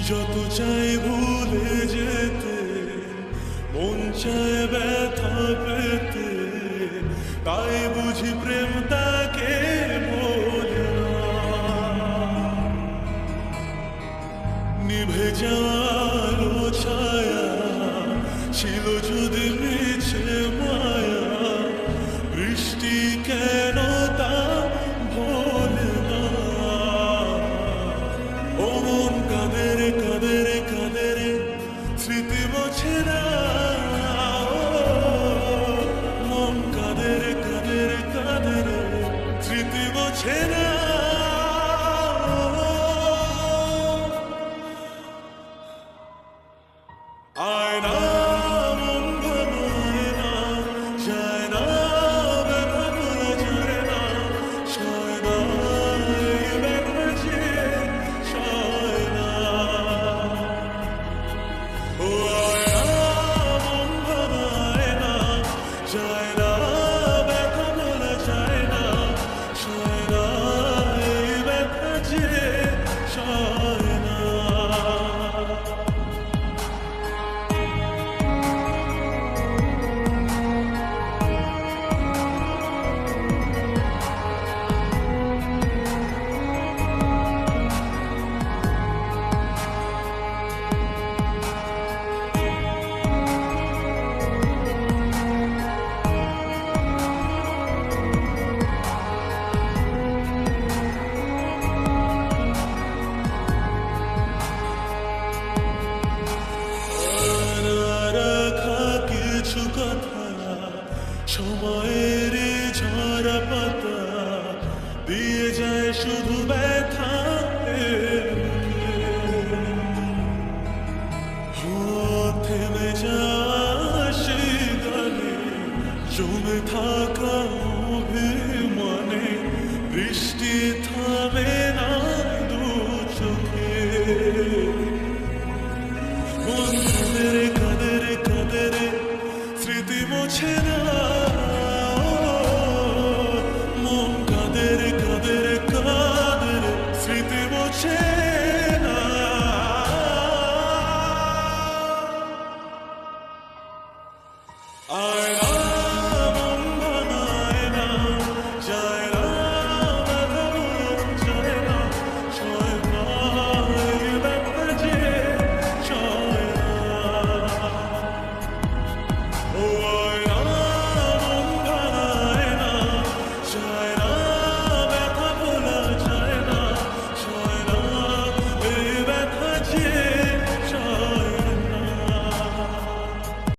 যত চাই ভুলে যেতে, মন চায় ব্যথা পেতে, তাই বুঝি প্রেম তাকে বলে না। নিভে যাওয়ার ছায়া ছিল যদি মিছে মায়া, বৃষ্টি কেন তা ভোলে না। ও মন কাঁদে কাঁদে কাঁদে, স্মৃতি মোছে না। মন কাঁদে কাঁদে কাঁদে, স্মৃতি মোছে না। আয়না মন ভাঙায় না, যায় না, ব্যথা ভোলা যায় না, সয় না এই ব্যথা যে সয় না। ও আয়না মন ভাঙায় না, যায় না, ব্যথা ভোলা যায় না, সয় না এই ব্যথা যে সয় না। রাখা কিছু কথা, সময়ের ঝরা পাতা দিয়ে যায় শুধু ব্যথা। থেমে যায় সেই গানে, জমে থাকা অভিমানে, বৃষ্টি থামে না দু চোখে। মন কাঁদে কাঁদে কাঁদে, স্মৃতি মোছে না।